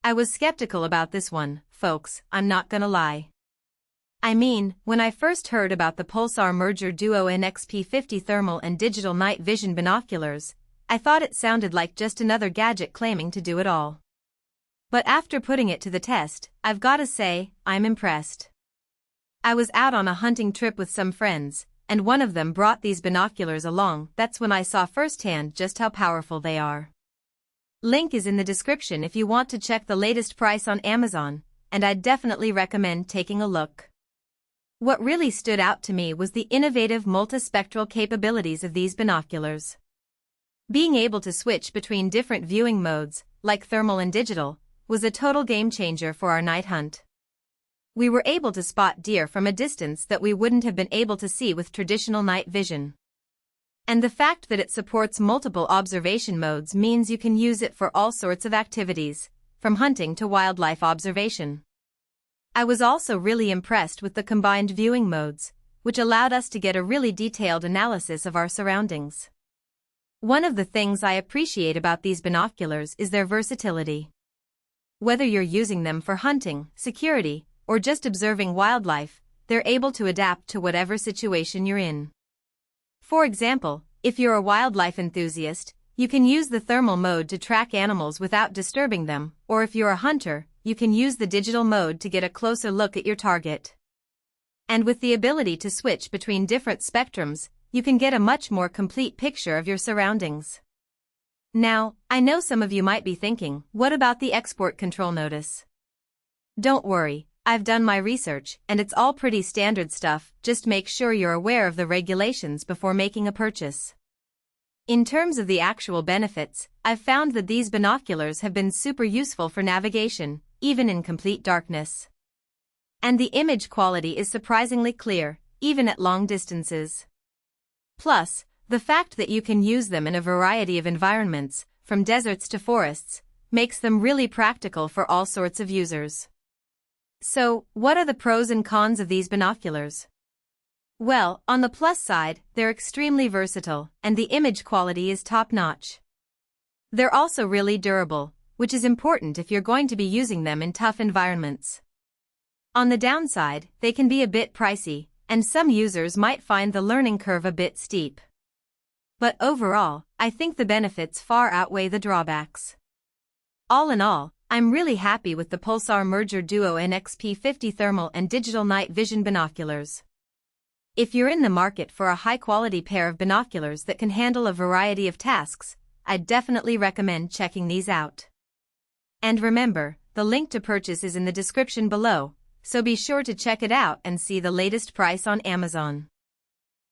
I was skeptical about this one, folks, I'm not gonna lie. I mean, when I first heard about the Pulsar Merger Duo NXP50 thermal and digital night vision binoculars, I thought it sounded like just another gadget claiming to do it all. But after putting it to the test, I've gotta say, I'm impressed. I was out on a hunting trip with some friends, and one of them brought these binoculars along. That's when I saw firsthand just how powerful they are. Link is in the description if you want to check the latest price on Amazon, and I'd definitely recommend taking a look. What really stood out to me was the innovative multispectral capabilities of these binoculars. Being able to switch between different viewing modes, like thermal and digital, was a total game changer for our night hunt. We were able to spot deer from a distance that we wouldn't have been able to see with traditional night vision. And the fact that it supports multiple observation modes means you can use it for all sorts of activities, from hunting to wildlife observation. I was also really impressed with the combined viewing modes, which allowed us to get a really detailed analysis of our surroundings. One of the things I appreciate about these binoculars is their versatility. Whether you're using them for hunting, security, or just observing wildlife, they're able to adapt to whatever situation you're in. For example, if you're a wildlife enthusiast, you can use the thermal mode to track animals without disturbing them, or if you're a hunter, you can use the digital mode to get a closer look at your target. And with the ability to switch between different spectrums, you can get a much more complete picture of your surroundings. Now, I know some of you might be thinking, what about the export control notice? Don't worry, I've done my research, and it's all pretty standard stuff. Just make sure you're aware of the regulations before making a purchase. In terms of the actual benefits, I've found that these binoculars have been super useful for navigation, even in complete darkness. And the image quality is surprisingly clear, even at long distances. Plus, the fact that you can use them in a variety of environments, from deserts to forests, makes them really practical for all sorts of users. So, what are the pros and cons of these binoculars? Well, on the plus side, they're extremely versatile, and the image quality is top-notch. They're also really durable, which is important if you're going to be using them in tough environments. On the downside, they can be a bit pricey, and some users might find the learning curve a bit steep. But overall, I think the benefits far outweigh the drawbacks. All in all, I'm really happy with the Pulsar Merger Duo NXP50 thermal and digital night vision binoculars. If you're in the market for a high-quality pair of binoculars that can handle a variety of tasks, I'd definitely recommend checking these out. And remember, the link to purchase is in the description below, so be sure to check it out and see the latest price on Amazon.